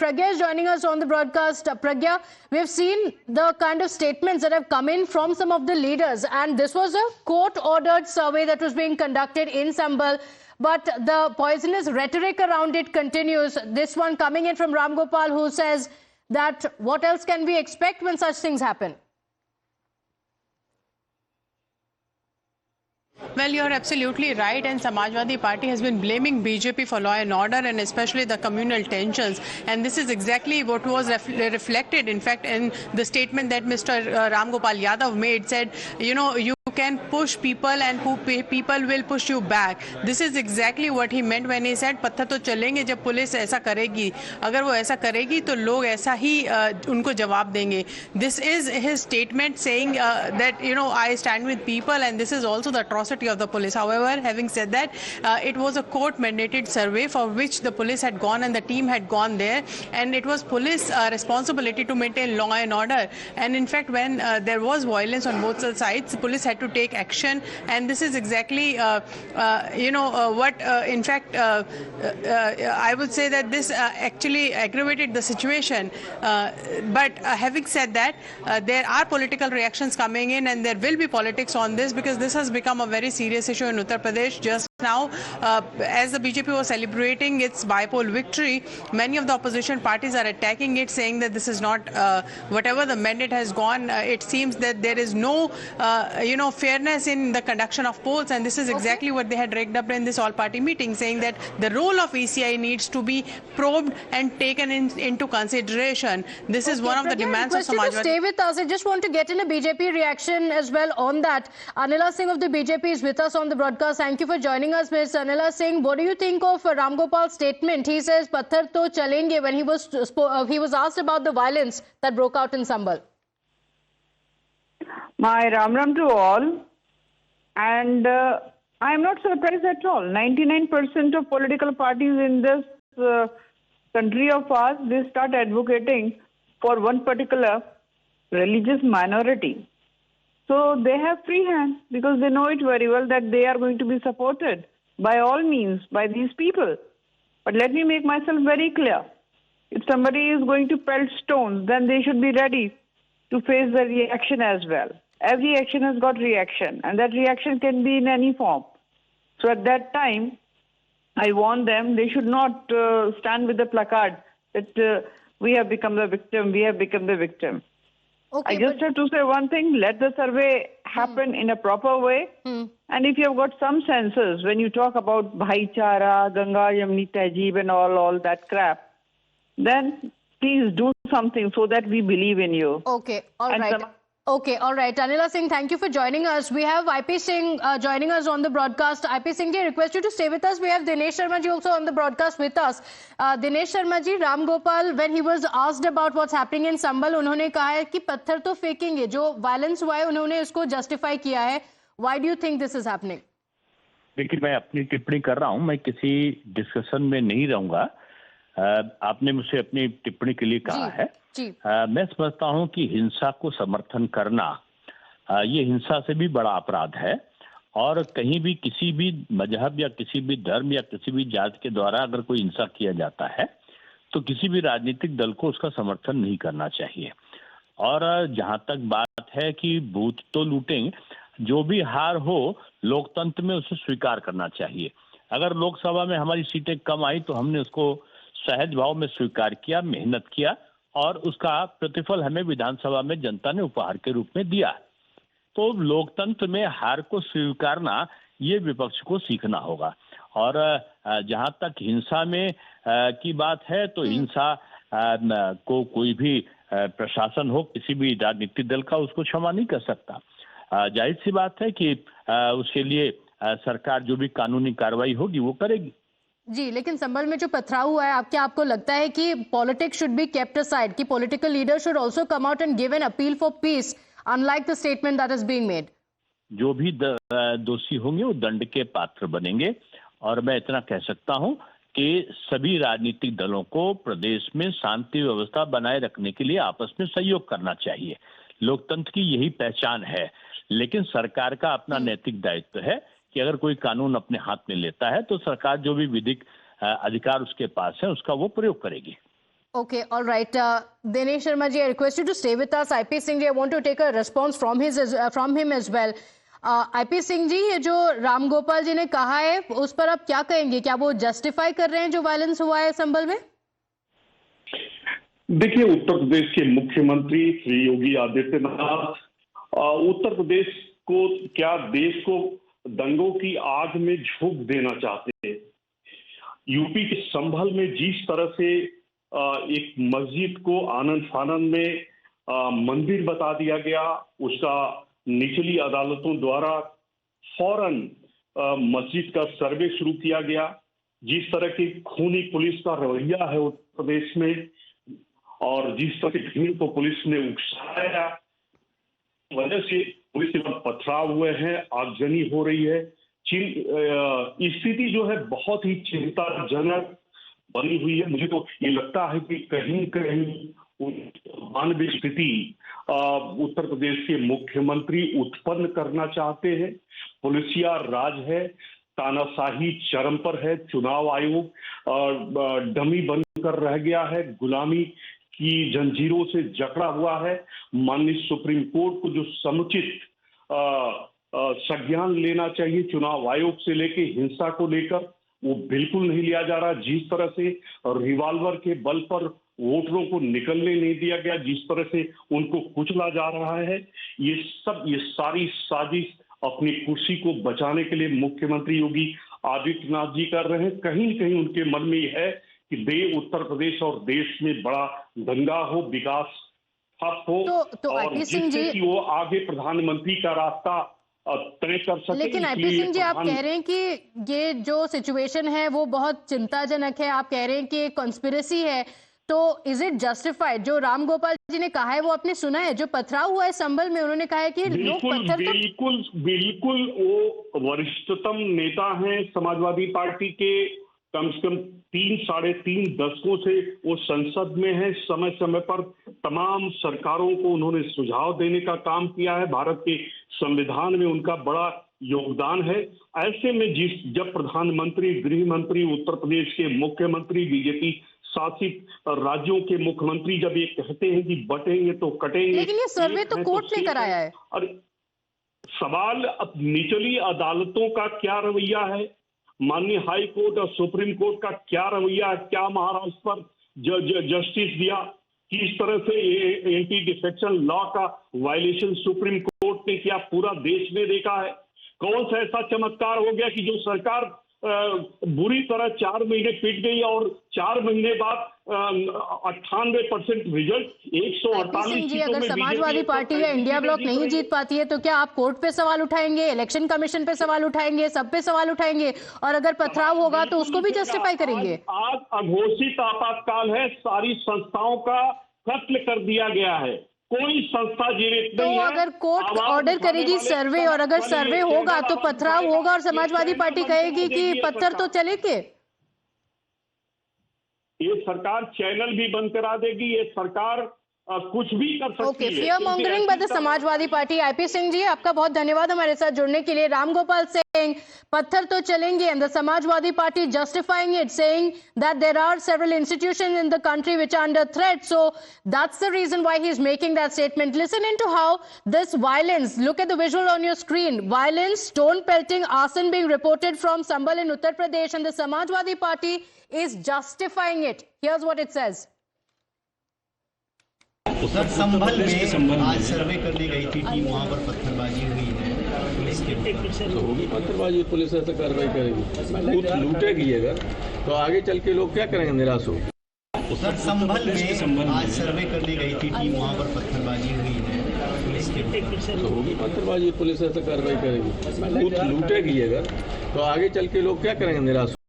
Pragya is joining us on the broadcast. Pragya, we've seen the kind of statements that have come in from some of the leaders, and this was a court-ordered survey that was being conducted in Sambal, but the poisonous rhetoric around it continues. This one coming in from Ram Gopal, who says that what else can we expect when such things happen? Well, you're absolutely right, and Samajwadi Party has been blaming BJP for law and order and especially the communal tensions, and this is exactly what was reflected, in fact, in the statement that Mr. Ram Gopal Yadav made. Said, you know, you can push people and people will push you back. This is exactly what he meant when he said पत्थर तो चलेंगे जब police ऐसा करेगी, अगर वो ऐसा करेगी तो लोग ऐसा ही उनको जवाब देंगे. This is his statement saying that, you know, I stand with people, and this is also the atrocity of the police. However, having said that, it was a court mandated survey for which the police had gone and the team had gone there, and it was police responsibility to maintain law and order. And in fact, when there was violence on both sides, the police had to take action, and this is exactly what in fact I would say that this actually aggravated the situation, but having said that, there are political reactions coming in, and there will be politics on this, because this has become a very serious issue in Uttar Pradesh. Just now, as the BJP was celebrating its by-poll victory, many of the opposition parties are attacking it, saying that this is not whatever the mandate has gone. It seems that there is no fairness in the conduction of polls, and this is exactly what they had raked up in this all-party meeting, saying that the role of ECI needs to be probed and taken into consideration. This is one of the demands of Samajwadi. Stay with us. I just want to get in a BJP reaction as well on that. Anila Singh of the BJP is with us on the broadcast. Thank you for joining us, Ms. Anila Singh. What do you think of Ram Gopal's statement? He says "Patthar to chalenge" when he was asked about the violence that broke out in Sambal. My Ram to all, and I am not surprised at all. 99% of political parties in this country of ours, they start advocating for one particular religious minority. So they have free hand, because they know it very well that they are going to be supported by all means by these people. But let me make myself very clear. If somebody is going to pelt stones, then they should be ready to face the reaction as well. Every action has got reaction, and that reaction can be in any form. So at that time, I warn them, they should not stand with the placard that we have become the victim, we have become the victim. Okay, I just have to say one thing, let the survey happen in a proper way. And if you have got some senses, when you talk about Bhaichara, Ganga, Yamuni Tehzeeb and all that crap, then please do something so that we believe in you. Okay, all right. Okay, all right. Anila Singh, thank you for joining us. We have IP Singh joining us on the broadcast. IP Singh ji, I request you to stay with us. We have Dinesh Sharma ji also on the broadcast with us. Dinesh Sharma ji, Ram Gopal, when he was asked about what's happening in Sambal, उन्होंने कहा है कि पत्थर तो फेंकेंगे, जो violence हुआ है उन्होंने इसको जस्टिफाई किया है. Why do you think this is happening? देखिए, मैं अपनी टिप्पणी कर रहा हूं, मैं किसी डिस्कशन में नहीं रहूंगा. आपने मुझसे अपनी टिप्पणी के लिए कहा है. मैं समझता हूं कि हिंसा को समर्थन करना ये हिंसा से भी बड़ा अपराध है, और कहीं भी किसी भी मजहब या किसी भी धर्म या किसी भी जात के द्वारा अगर कोई हिंसा किया जाता है तो किसी भी राजनीतिक दल को उसका समर्थन नहीं करना चाहिए. और जहां तक बात है कि बूथ तो लूटेंगे, जो भी हार हो लोकतंत्र में उसे स्वीकार करना चाहिए. अगर लोकसभा में हमारी सीटें कम आई तो हमने उसको सहज भाव में स्वीकार किया, मेहनत किया, और उसका प्रतिफल हमें विधानसभा में जनता ने उपहार के रूप में दिया. तो लोकतंत्र में हार को स्वीकारना ये विपक्ष को सीखना होगा. और जहां तक हिंसा में की बात है तो हिंसा को कोई भी प्रशासन हो, किसी भी राजनीतिक दल का, उसको क्षमा नहीं कर सकता. जाहिर सी बात है कि उसके लिए सरकार जो भी कानूनी कार्रवाई होगी वो करेगी. जी, लेकिन संभल में जो पथराव हुआ है, क्या आपको लगता है कि politics should be kept aside, कि political leader should also come out and give an appeal for peace, unlike the statement that is being made? जो भी दोषी होंगे वो दंड के पात्र बनेंगे. और मैं इतना कह सकता हूं कि सभी राजनीतिक दलों को प्रदेश में शांति व्यवस्था बनाए रखने के लिए आपस में सहयोग करना चाहिए. लोकतंत्र की यही पहचान है. लेकिन सरकार का अपना नैतिक दायित्व है कि अगर कोई कानून अपने हाथ में लेता है तो सरकार जो भी विधिक अधिकार उसके पास है उसका वो प्रयोग करेगी. Okay, all right. Dinesh Sharma ji, I request you to stay with us. IP Singh ji, I want to take a response from him as well. IP Singh जी, ये जो राम गोपाल जी ने कहा है उस पर आप क्या कहेंगे? क्या वो जस्टिफाई कर रहे हैं जो वायलेंस हुआ है संभल में? देखिए, उत्तर प्रदेश के मुख्यमंत्री श्री योगी आदित्यनाथ उत्तर प्रदेश को क्या देश को दंगों की आग में झोंक देना चाहते हैं। यूपी के संभल में जिस तरह से एक मस्जिद को आनंद फानंद में मंदिर बता दिया गया, उसका निचली अदालतों द्वारा फौरन मस्जिद का सर्वे शुरू किया गया। जिस तरह की खूनी पुलिस का रवैया है उत्तर प्रदेश में और जिस तरह की भीड़ को पुलिस ने उकसाया, वजह से पुलिस के बाद पथराव हुए हैं, आगजनी हो रही है। स्थिति जो है बहुत ही चिंताजनक बनी हुई है। मुझे तो ये लगता है कि कहीं कहीं मानवीय स्थिति उत्तर प्रदेश के मुख्यमंत्री उत्पन्न करना चाहते हैं। पुलिसिया राज है, तानाशाही चरम पर है, चुनाव आयोग डमी बनकर रह गया है, गुलामी की जंजीरों से जकड़ा हुआ है। माननीय सुप्रीम कोर्ट को जो समुचित संज्ञान लेना चाहिए चुनाव आयोग से लेके हिंसा को लेकर, वो बिल्कुल नहीं लिया जा रहा। जिस तरह से रिवॉल्वर के बल पर वोटरों को निकलने नहीं दिया गया, जिस तरह से उनको कुचला जा रहा है, ये सारी साजिश अपनी कुर्सी को बचाने के लिए मुख्यमंत्री योगी आदित्यनाथ जी कर रहे हैं। कहीं न कहीं उनके मन में यह है कि उत्तर प्रदेश और देश में बड़ा दंगा हो, विकास ठप हो और जिससे कि वो आगे प्रधानमंत्री का रास्ता तय कर सके। लेकिन IP सिंह जी, आप कह रहे हैं कि ये जो सिचुएशन है वो बहुत चिंताजनक है, आप कह रहे हैं कि कॉन्स्पिरेसी है, तो इज इट जस्टिफाइड? जो राम गोपाल जी ने कहा है वो आपने सुना है? जो पथराव हुआ है संभल में, उन्होंने कहा है कि लोग पत्थर बिल्कुल वो वरिष्ठतम नेता हैं समाजवादी पार्टी के। कम से कम 3-3.5 दशकों से वो संसद में है। समय समय पर तमाम सरकारों को उन्होंने सुझाव देने का काम किया है। भारत के संविधान में उनका बड़ा योगदान है। ऐसे में जब प्रधानमंत्री, गृह मंत्री, उत्तर प्रदेश के मुख्यमंत्री, बीजेपी शासित राज्यों के मुख्यमंत्री जब ये कहते हैं कि बटेंगे तो कटेंगे, लेकिन ये सर्वे तो कोर्ट ने कराया है। और सवाल अब निचली अदालतों का क्या रवैया है, माननीय हाई कोर्ट और सुप्रीम कोर्ट का क्या रवैया है, क्या महाराष्ट्र पर जस्टिस दिया, किस तरह से एंटी डिफेक्शन लॉ का वायलेशन सुप्रीम कोर्ट ने किया, पूरा देश ने देखा है। कौन सा ऐसा चमत्कार हो गया कि जो सरकार बुरी तरह 4 महीने पिट गई और 4 महीने बाद 98% रिजल्ट 148 जी, अगर समाजवादी पार्टी या इंडिया ब्लॉक नहीं जीत पाती है तो क्या आप कोर्ट पे सवाल उठाएंगे, इलेक्शन कमीशन पे सवाल उठाएंगे, सब पे सवाल उठाएंगे? और अगर पथराव होगा तो उसको भी जस्टिफाई करेंगे? आज अघोषित आपातकाल है, सारी संस्थाओं का कत्ल कर दिया गया है, कोई संस्था जीवित नहीं है। तो अगर कोर्ट ऑर्डर करेगी सर्वे और अगर सर्वे होगा तो पथराव होगा और समाजवादी पार्टी कहेगी कि पत्थर तो चलेंगे, ये सरकार चैनल भी बंद करा देगी, ये सरकार कुछ भी कर सकती है। Fear mongering by the Samajwadi party. IP Singh ji, आपका बहुत धन्यवाद हमारे साथ जुड़ने के लिए। राम गोपाल सिंह, पत्थर तो चलेंगे, and the Samajwadi party justifying it, saying that there are several institutions in the country which are under threat, so that's the reason why he's making that statement. Listen into how this violence, look at the visual on your screen, violence, stone pelting, arson being reported from Sambal in Uttar Pradesh, and the Samajwadi Party is justifying it. Here's what it says. Sir, Sambhal में आज सर्वे करने गई थी team, वहाँ पर पत्थरबाजी हुई है पुलिस के। तो होगी पत्थरबाजी, पुलिस ऐसे कार्रवाई करेगी। लूटेगी अगर तो आगे चल के लोग क्या करेंगे, निराश हो। सर, संभल में आज सर्वे करने गई थी टीम, वहाँ पर पत्थरबाजी हुई है पुलिस के। तो होगी पत्थरबाजी, पुलिस ऐसे कार्रवाई करेगी। लूटेगी अगर तो आगे चल के लोग क्या करेंगे, निराश हो।